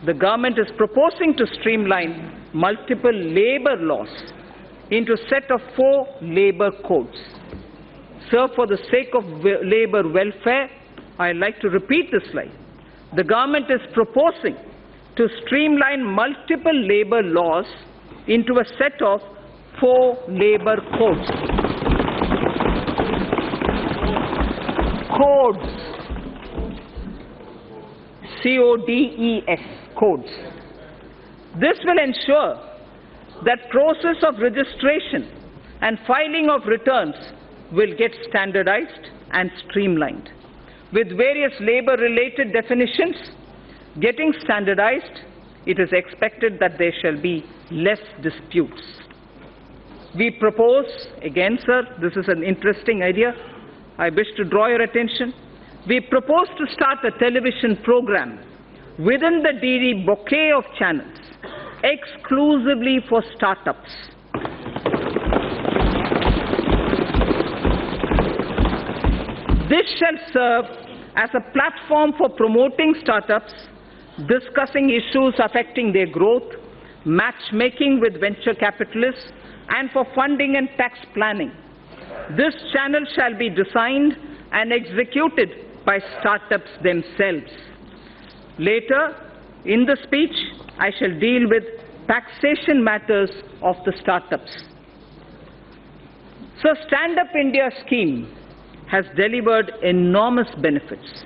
the government is proposing to streamline multiple labor laws into a set of 4 labor codes. Sir, for the sake of labor welfare, I'd like to repeat this slide. The government is proposing to streamline multiple labor laws into a set of 4 labor codes. Codes. C-O-D-E-S. Codes. This will ensure that process of registration and filing of returns will get standardized and streamlined. With various labor-related definitions getting standardized, it is expected that there shall be less disputes. We propose, again sir, this is an interesting idea, I wish to draw your attention, we propose to start a television program within the DD bouquet of channels exclusively for startups. This shall serve as a platform for promoting startups, discussing issues affecting their growth, matchmaking with venture capitalists, and for funding and tax planning. This channel shall be designed and executed by startups themselves. Later, in the speech, I shall deal with taxation matters of the startups. So, Stand Up India scheme has delivered enormous benefits.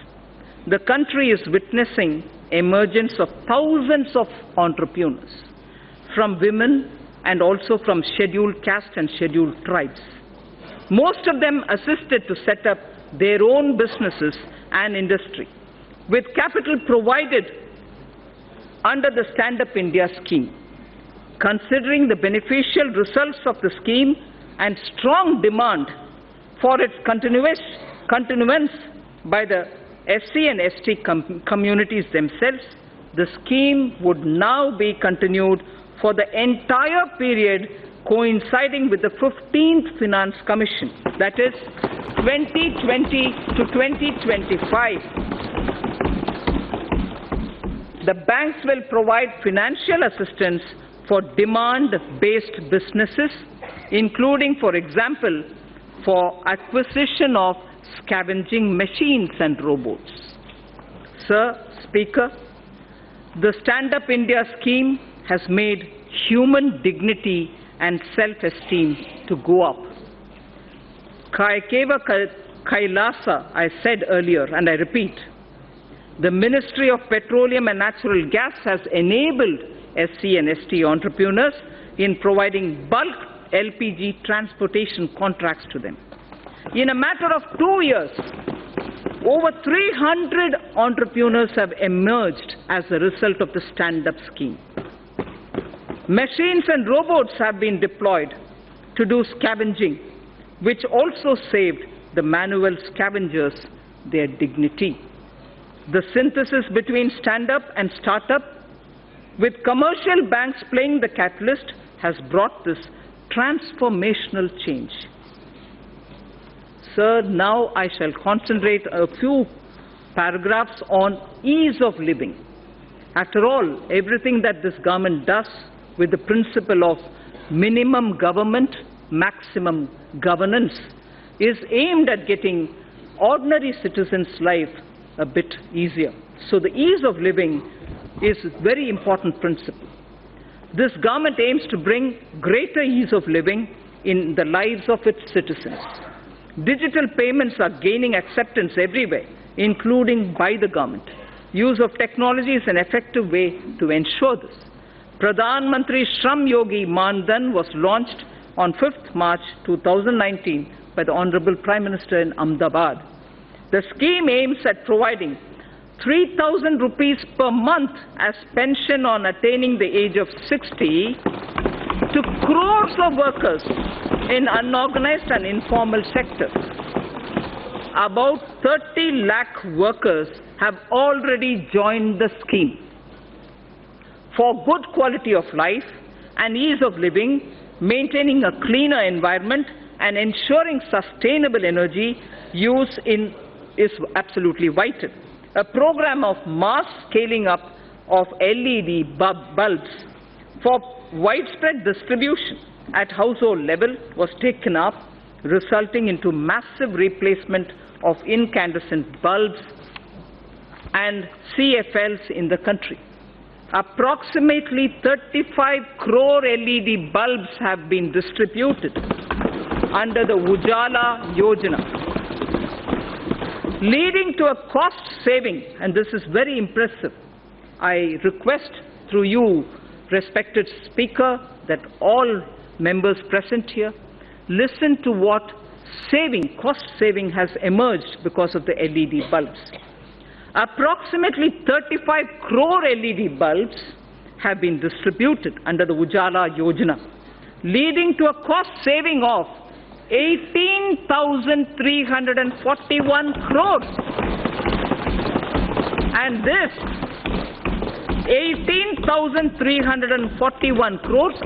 The country is witnessing emergence of thousands of entrepreneurs, from women and also from scheduled caste and scheduled tribes. Most of them assisted to set up their own businesses and industry, with capital provided under the Stand Up India scheme. Considering the beneficial results of the scheme and strong demand for its continuance by the SC and ST communities themselves, the scheme would now be continued for the entire period coinciding with the 15th Finance Commission, that is 2020 to 2025. The banks will provide financial assistance for demand-based businesses, including, for example, for acquisition of scavenging machines and robots. Sir, Speaker, the Stand Up India scheme has made human dignity and self-esteem to go up. Kayakeva Kailasa, I said earlier, and I repeat, the Ministry of Petroleum and Natural Gas has enabled SC and ST entrepreneurs in providing bulk LPG transportation contracts to them. In a matter of 2 years, over 300 entrepreneurs have emerged as a result of the Stand Up scheme. Machines and robots have been deployed to do scavenging, which also saved the manual scavengers their dignity. The synthesis between stand-up and start-up, with commercial banks playing the catalyst, has brought this transformational change. Sir, now I shall concentrate a few paragraphs on ease of living. After all, everything that this government does with the principle of minimum government, maximum governance is aimed at getting ordinary citizens' life a bit easier. So the ease of living is a very important principle. This government aims to bring greater ease of living in the lives of its citizens. Digital payments are gaining acceptance everywhere, including by the government. Use of technology is an effective way to ensure this. Pradhan Mantri Shram Yogi Maan-Dhan was launched on 5th March 2019 by the Honorable Prime Minister in Ahmedabad. The scheme aims at providing 3,000 rupees per month as pension on attaining the age of 60 to crores of workers in unorganized and informal sectors. About 30 lakh workers have already joined the scheme. For good quality of life and ease of living, maintaining a cleaner environment and ensuring sustainable energy use is absolutely vital. A program of mass scaling up of LED bulbs for widespread distribution at household level was taken up, resulting into massive replacement of incandescent bulbs and CFLs in the country. Approximately 35 crore LED bulbs have been distributed under the Ujala Yojana, leading to a cost saving, and this is very impressive. I request through you, respected Speaker, that all members present here listen to what cost saving has emerged because of the LED bulbs. Approximately 35 crore LED bulbs have been distributed under the Ujala Yojana, leading to a cost saving of 18,341 crores. And this 18,341 crores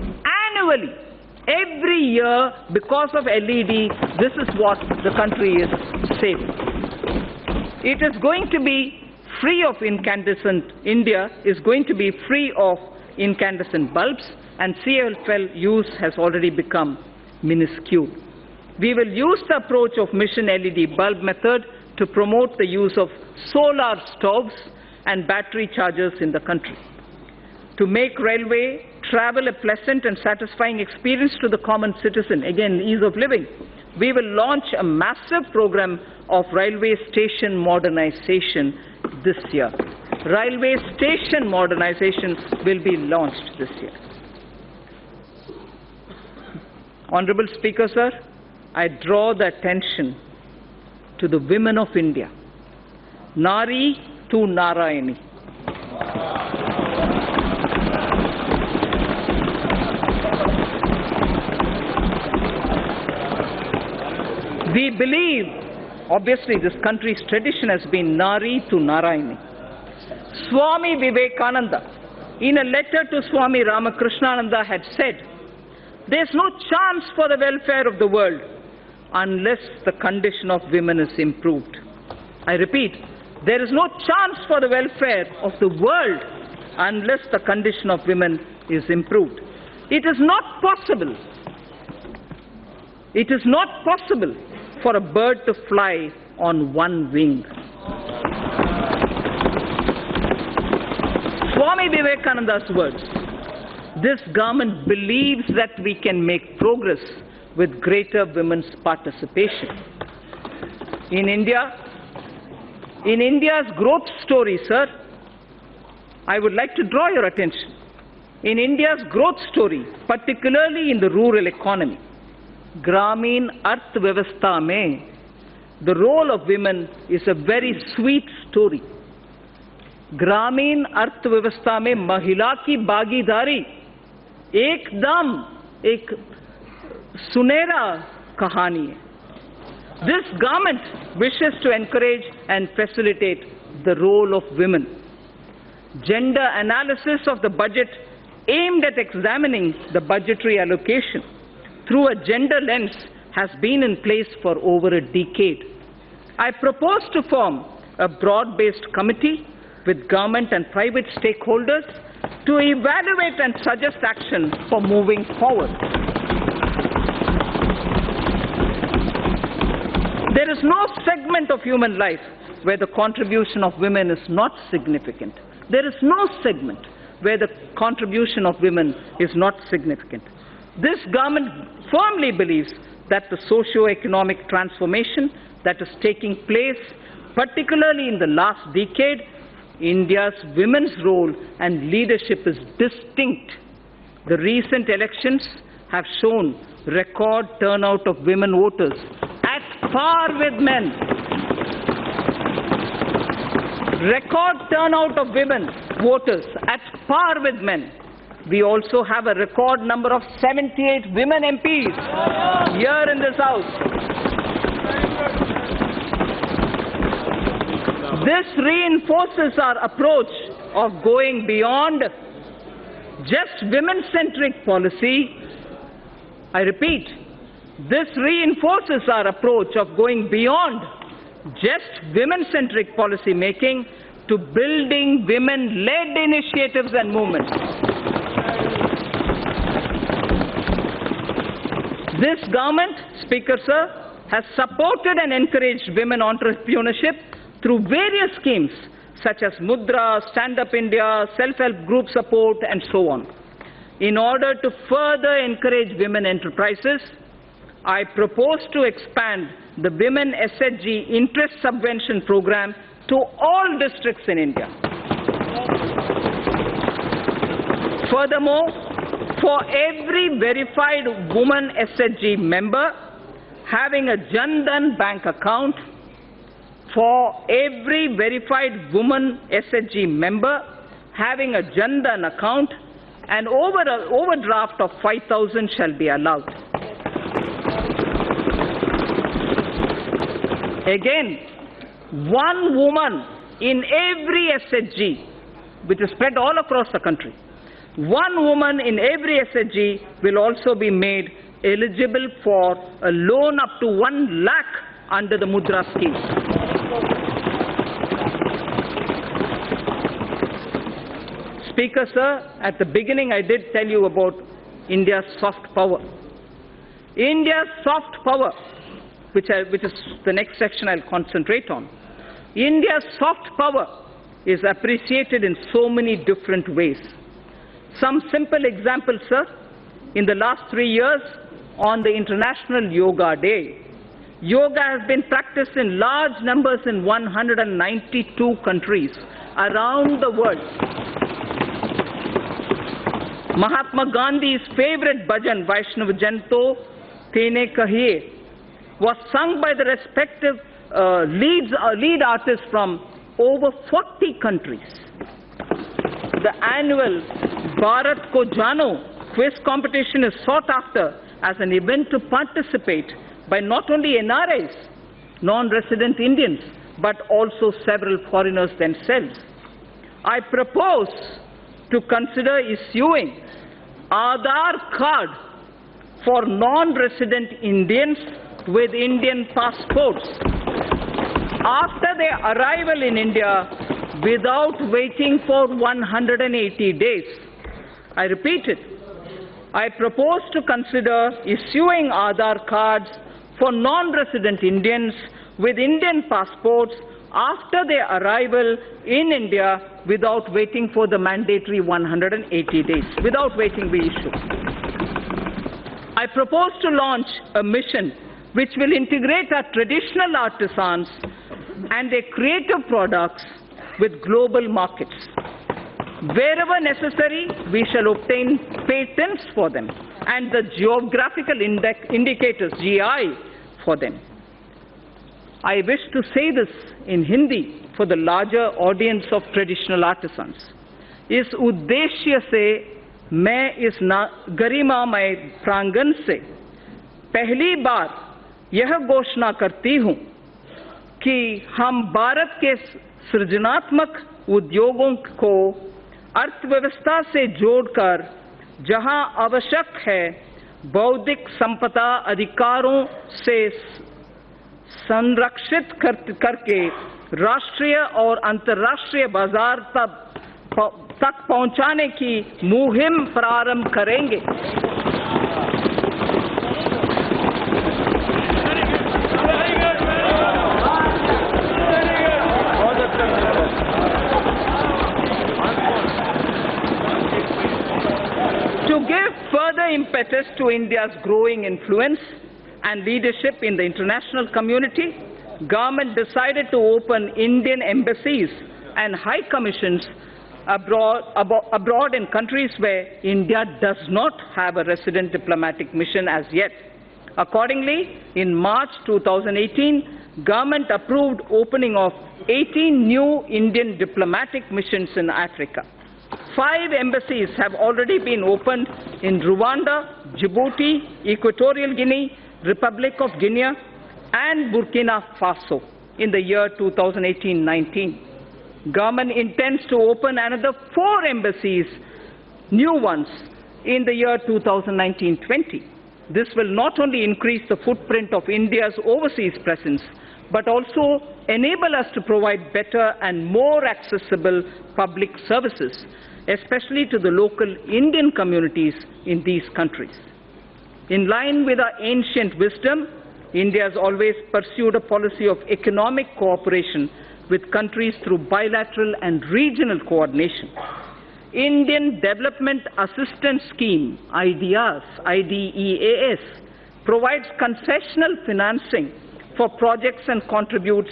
annually, every year, because of LED, this is what the country is saving. It is going to be free of incandescent, India is going to be free of incandescent bulbs, and CFL use has already become minuscule. We will use the approach of mission LED bulb method to promote the use of solar stoves and battery chargers in the country. To make railway travel a pleasant and satisfying experience to the common citizen, again, ease of living, we will launch a massive program of railway station modernization this year. Railway station modernization will be launched this year. Honorable Speaker, sir, I draw the attention to the women of India. Nari to Narayani. We believe, obviously this country's tradition has been Nari to Narayani. Swami Vivekananda, in a letter to Swami Ramakrishnananda, had said, "There's no chance for the welfare of the world unless the condition of women is improved." I repeat, there is no chance for the welfare of the world unless the condition of women is improved. It is not possible. It is not possible for a bird to fly on one wing. Swami Vivekananda's words. This government believes that we can make progress with greater women's participation. In India's growth story, sir, I would like to draw your attention. In India's growth story, particularly in the rural economy, Gramin Arthvyavastha mein, the role of women is a very sweet story. Gramin Arthvyavastha mein Mahila ki Bhagidari एकदम एक सुनहरा कहानी है. This government wishes to encourage and facilitate the role of women. Gender analysis of the budget aimed at examining the budgetary allocation through a gender lens has been in place for over a decade. I propose to form a broad-based committee with government and private stakeholders to evaluate and suggest action for moving forward. There is no segment of human life where the contribution of women is not significant. There is no segment where the contribution of women is not significant. This government firmly believes that the socio-economic transformation that is taking place, particularly in the last decade, India's women's role and leadership is distinct. The recent elections have shown record turnout of women voters at par with men. Record turnout of women voters at par with men. We also have a record number of 78 women MPs here in this House. This reinforces our approach of going beyond just women-centric policy. I repeat, this reinforces our approach of going beyond just women-centric policy making to building women-led initiatives and movements. This government, Speaker Sir, has supported and encouraged women entrepreneurship through various schemes such as Mudra, Stand Up India, self-help group support, and so on. In order to further encourage women enterprises, I propose to expand the Women SHG Interest Subvention Program to all districts in India. Furthermore, for every verified woman SHG member having a Jan Dhan bank account, for every verified woman SHG member having a Jan Dhan account, an overdraft of 5,000 shall be allowed. Again, one woman in every SHG, which is spread all across the country, one woman in every SHG will also be made eligible for a loan up to 1 lakh under the Mudra scheme. Speaker Sir, at the beginning I did tell you about India's soft power. India's soft power, which is the next section I'll concentrate on. India's soft power is appreciated in so many different ways. Some simple examples, sir. In the last 3 years, on the International Yoga Day, yoga has been practiced in large numbers in 192 countries around the world. Mahatma Gandhi's favorite bhajan, Vaishnav Janto Tene Kahiye, was sung by the respective lead artists from over 40 countries. The annual Bharat Ko Jano quiz competition is sought after as an event to participate by not only NRIs, non-resident Indians, but also several foreigners themselves. I propose to consider issuing Aadhaar card for non-resident Indians with Indian passports after their arrival in India without waiting for 180 days. I repeat it. I propose to consider issuing Aadhaar cards for non-resident Indians with Indian passports after their arrival in India without waiting for the mandatory 180 days, without waiting the issue. I propose to launch a mission which will integrate our traditional artisans and their creative products with global markets. Wherever necessary, we shall obtain patents for them and the geographical indicators, GI, for them. I wish to say this in Hindi for the larger audience of traditional artisans. इस उद्देश्य से मैं इस गरिमामय प्रांगण से पहली बार यह घोषणा करती हूँ कि हम भारत के सृजनात्मक उद्योगों को अर्थव्यवस्था से जोड़कर जहां आवश्यक है बौद्धिक संपदा अधिकारों से संरक्षित करके राष्ट्रीय और अंतर्राष्ट्रीय बाजार तक पहुंचाने की मुहिम प्रारंभ करेंगे। To give further impetus to India's growing influence and leadership in the international community, government decided to open Indian embassies and high commissions abroad in countries where India does not have a resident diplomatic mission as yet. Accordingly, in March 2018, government approved opening of 18 new Indian diplomatic missions in Africa. 5 embassies have already been opened in Rwanda, Djibouti, Equatorial Guinea, Republic of Guinea, and Burkina Faso in the year 2018-19. Government intends to open another 4 embassies, new ones, in the year 2019-20. This will not only increase the footprint of India's overseas presence, but also enable us to provide better and more accessible public services, especially to the local Indian communities in these countries. In line with our ancient wisdom, India has always pursued a policy of economic cooperation with countries through bilateral and regional coordination. Indian Development Assistance Scheme, IDEAS, provides concessional financing for projects and contributes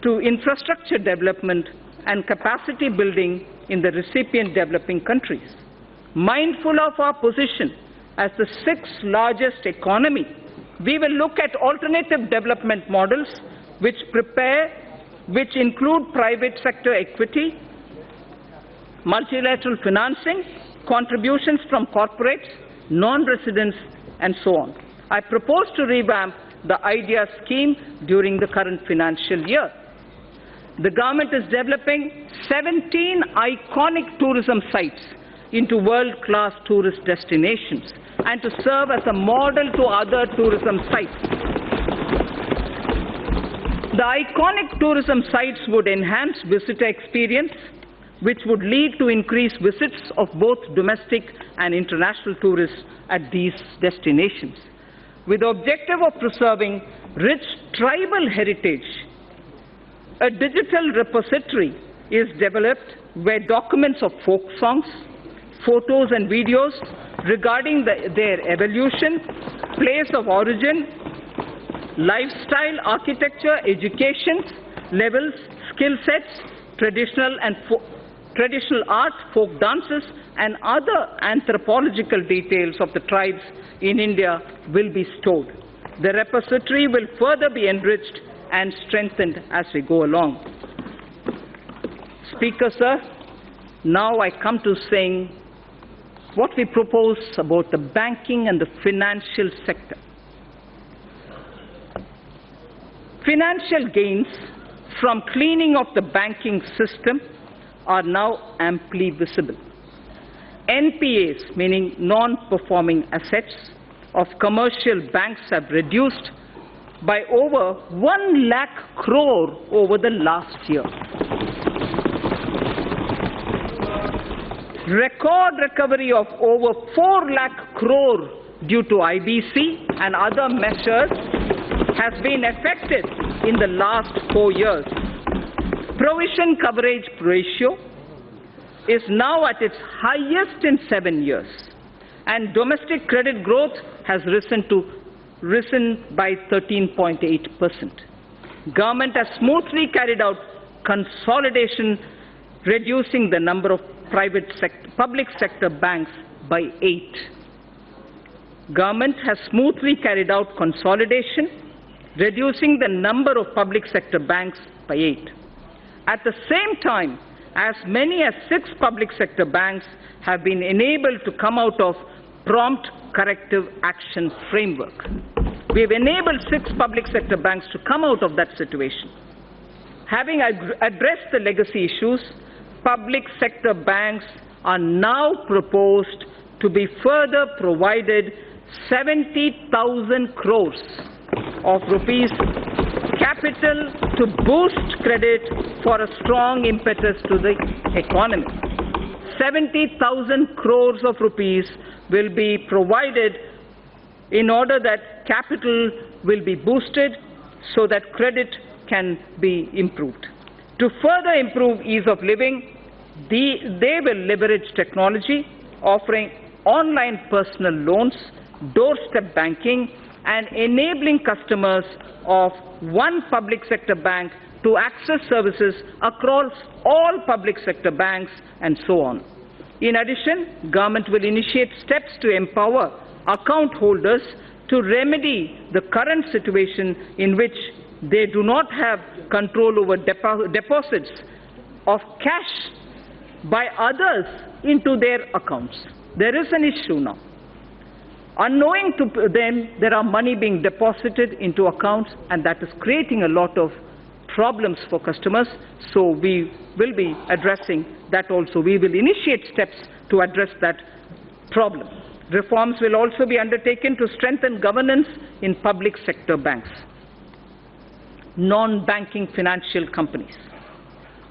to infrastructure development and capacity building in the recipient developing countries. Mindful of our position as the sixth largest economy, we will look at alternative development models which include private sector equity, multilateral financing, contributions from corporates, non-residents, and so on. I propose to revamp the IDEA scheme during the current financial year. The government is developing 17 iconic tourism sites into world-class tourist destinations and to serve as a model to other tourism sites. The iconic tourism sites would enhance visitor experience, which would lead to increased visits of both domestic and international tourists at these destinations. With the objective of preserving rich tribal heritage, a digital repository is developed where documents of folk songs, photos and videos regarding their evolution, place of origin, lifestyle, architecture, education levels, skill sets, traditional art, folk dances, and other anthropological details of the tribes in India will be stored. The repository will further be enriched and strengthened as we go along. Speaker, sir, now I come to saying what we propose about the banking and the financial sector. Financial gains from cleaning of the banking system are now amply visible. NPAs, meaning non-performing assets, of commercial banks have reduced by over 1 lakh crore over the last year. Record recovery of over 4 lakh crore due to IBC and other measures has been effected in the last 4 years. Provision coverage ratio is now at its highest in 7 years, and domestic credit growth has risen by 13.8%. Government has smoothly carried out consolidation, reducing the number of public sector banks by 8. Government has smoothly carried out consolidation, reducing the number of public sector banks by 8. At the same time, as many as 6 public sector banks have been enabled to come out of prompt corrective action framework. We have enabled 6 public sector banks to come out of that situation. Having addressed the legacy issues, public sector banks are now proposed to be further provided 70,000 crores of rupees capital to boost credit for a strong impetus to the economy. 70,000 crores of rupees will be provided in order that capital will be boosted so that credit can be improved. To further improve ease of living, they will leverage technology, offering online personal loans, doorstep banking, and enabling customers of one public sector bank to access services across all public sector banks, and so on. In addition, government will initiate steps to empower account holders to remedy the current situation in which they do not have control over deposits of cash by others into their accounts. There is an issue now. Unknowing to them, there are money being deposited into accounts, and that is creating a lot of problems for customers. So we will be addressing that also. We will initiate steps to address that problem. Reforms will also be undertaken to strengthen governance in public sector banks. non-banking financial companies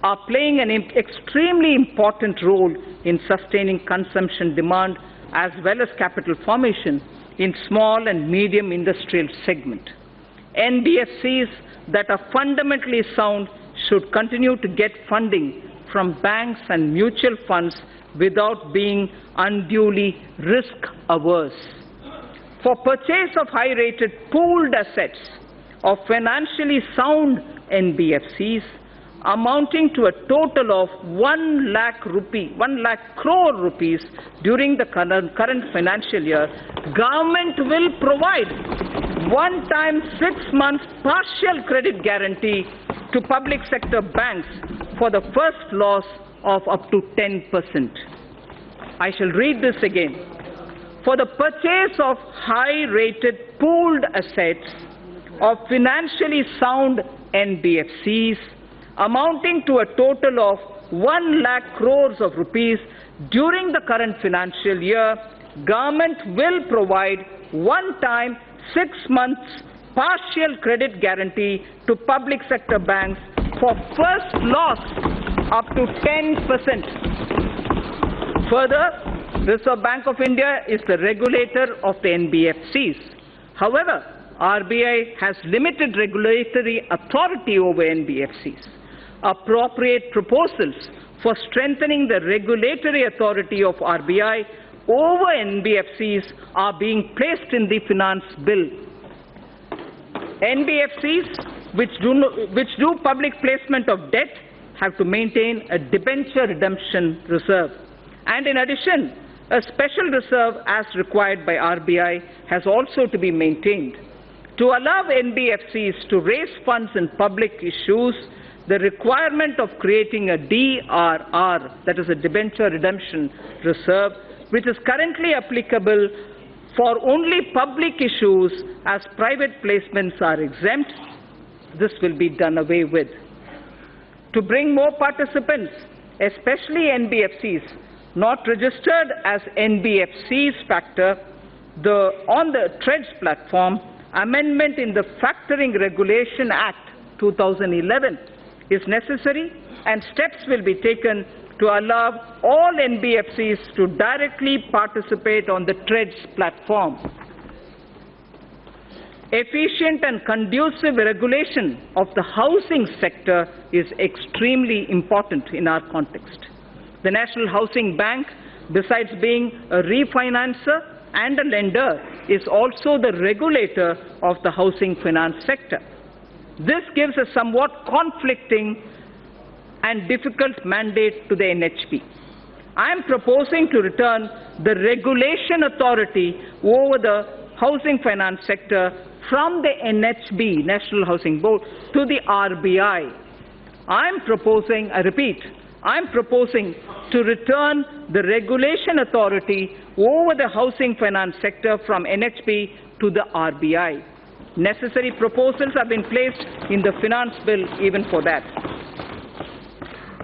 are playing an extremely important role in sustaining consumption demand as well as capital formation in small and medium industrial segment. NBFCs that are fundamentally sound should continue to get funding from banks and mutual funds without being unduly risk-averse. For purchase of high-rated pooled assets of financially sound NBFCs amounting to a total of 1 lakh crore rupees during the current financial year, government will provide one-time 6 months partial credit guarantee to public sector banks for the first loss of up to 10%. I shall read this again. For the purchase of high-rated pooled assets of financially sound NBFCs amounting to a total of 1 lakh crores of rupees during the current financial year, government will provide one-time 6 months partial credit guarantee to public sector banks for first loss up to 10%. Further, Reserve Bank of India is the regulator of the NBFCs. However, RBI has limited regulatory authority over NBFCs. Appropriate proposals for strengthening the regulatory authority of RBI over NBFCs are being placed in the finance bill. NBFCs which do public placement of debt have to maintain a debenture redemption reserve. And in addition, a special reserve as required by RBI has also to be maintained. To allow NBFCs to raise funds in public issues, the requirement of creating a DRR, that is a debenture redemption reserve, which is currently applicable for only public issues as private placements are exempt, this will be done away with. To bring more participants, especially NBFCs, not registered as NBFCs factor, on the TREDS platform, amendment in the Factoring Regulation Act 2011 is necessary, and steps will be taken to allow all NBFCs to directly participate on the TREDS platform. Efficient and conducive regulation of the housing sector is extremely important in our context. The National Housing Bank, besides being a refinancer and a lender, is also the regulator of the housing finance sector. This gives a somewhat conflicting and difficult mandate to the NHB. I am proposing to return the regulation authority over the housing finance sector from the NHB, National Housing Board, to the RBI. I am proposing to return the regulation authority over the housing finance sector from NHB to the RBI. Necessary proposals have been placed in the finance bill even for that.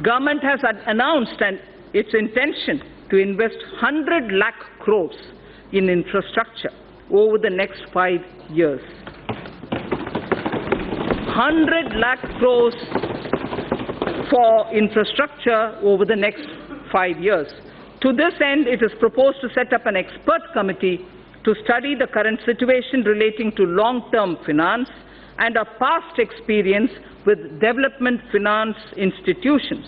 Government has announced its intention to invest 100 lakh crores in infrastructure over the next 5 years. 100 lakh crores for infrastructure over the next 5 years. To this end, it is proposed to set up an expert committee to study the current situation relating to long-term finance and our past experience with development finance institutions,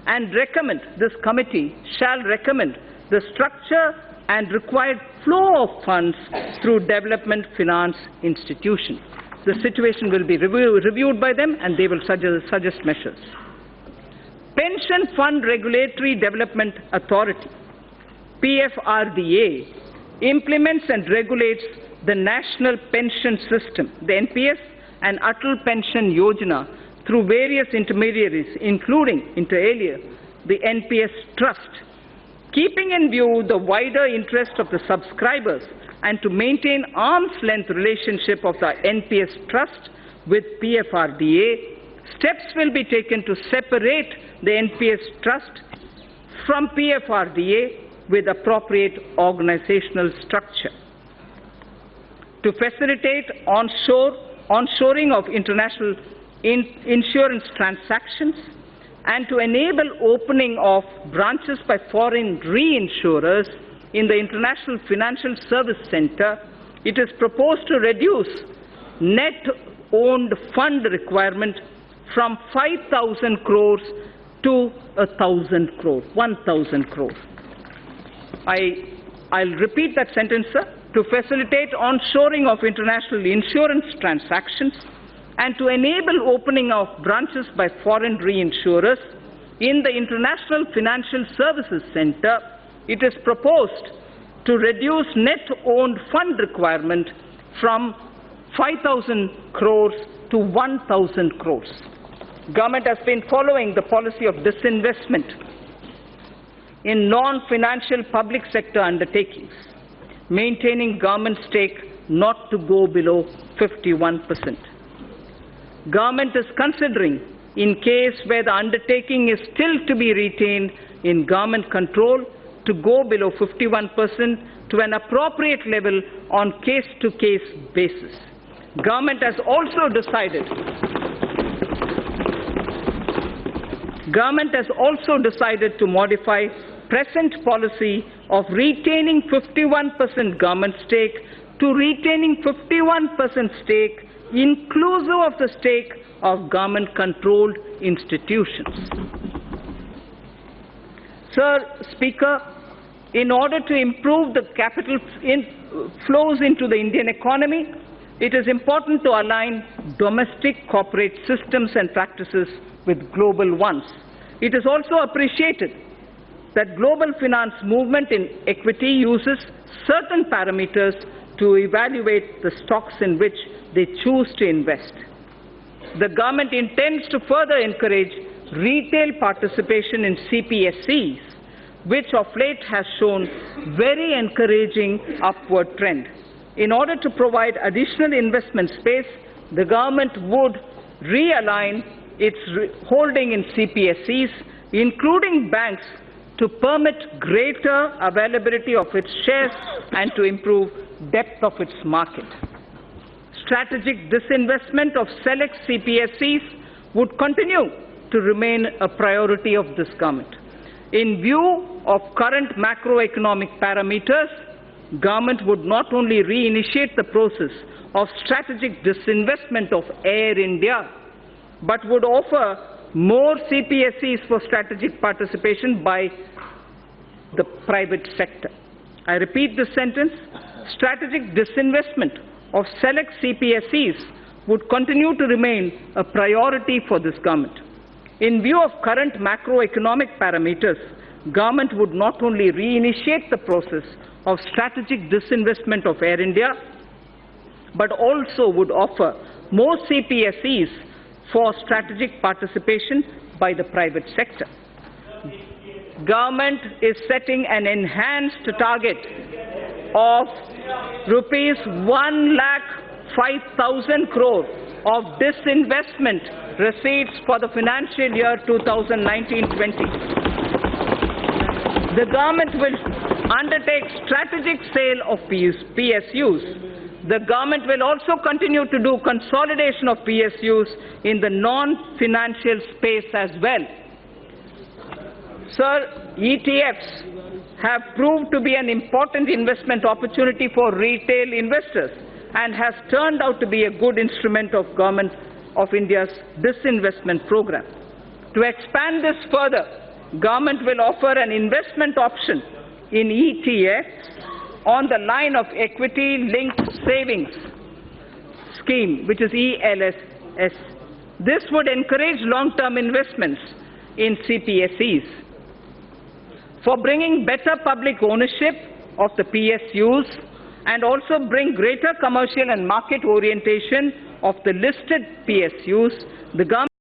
and this committee shall recommend the structure and required flow of funds through development finance institutions. The situation will be reviewed by them, and they will suggest measures. Pension Fund Regulatory Development Authority, PFRDA, implements and regulates the National Pension System, the NPS, and Atal Pension Yojana through various intermediaries, including, inter alia, the NPS Trust, keeping in view the wider interest of the subscribers and to maintain arm's-length relationship of the NPS Trust with PFRDA. Steps will be taken to separate the NPS Trust from PFRDA with appropriate organizational structure. To facilitate onshoring of international insurance transactions, and to enable opening of branches by foreign reinsurers in the International Financial Service Center, it is proposed to reduce net owned fund requirement from 5,000 crores to 1,000 crores, 1,000 crores. I'll repeat that sentence, sir. To facilitate onshoring of international insurance transactions and to enable opening of branches by foreign reinsurers in the International Financial Services Center, it is proposed to reduce net owned fund requirement from 5,000 crores to 1,000 crores. Government has been following the policy of disinvestment in non-financial public sector undertakings, maintaining government stake not to go below 51%. Government is considering, in case where the undertaking is still to be retained in government control, to go below 51% to an appropriate level on case-to-case basis. Government has also decided to modify present policy of retaining 51% government stake to retaining 51% stake inclusive of the stake of government-controlled institutions. Sir Speaker, in order to improve the capital flows into the Indian economy, it is important to align domestic corporate systems and practices with global ones. It is also appreciated that global finance movement in equity uses certain parameters to evaluate the stocks in which they choose to invest. The government intends to further encourage retail participation in CPSEs, which of late has shown very encouraging upward trend. In order to provide additional investment space, the government would realign its holding in CPSEs, including banks, to permit greater availability of its shares and to improve depth of its market. Strategic disinvestment of select CPSEs would continue to remain a priority of this government. In view of current macroeconomic parameters, government would not only reinitiate the process of strategic disinvestment of Air India, but would offer more CPSEs for strategic participation by the private sector. I repeat this sentence. Strategic disinvestment of select CPSEs would continue to remain a priority for this government. In view of current macroeconomic parameters, government would not only reinitiate the process of strategic disinvestment of Air India, but also would offer more CPSEs for strategic participation by the private sector. Government is setting an enhanced target of rupees 1,05,000 crore of disinvestment receipts for the financial year 2019-20. The government will undertake strategic sale of PSUs. The government will also continue to do consolidation of PSUs in the non-financial space as well. Sir, ETFs have proved to be an important investment opportunity for retail investors and has turned out to be a good instrument of Government of India's disinvestment program. To expand this further, Government will offer an investment option in ETFs on the line of Equity-Linked Savings Scheme, which is ELSS. This would encourage long-term investments in CPSEs. For bringing better public ownership of the PSUs and also bring greater commercial and market orientation of the listed PSUs, the government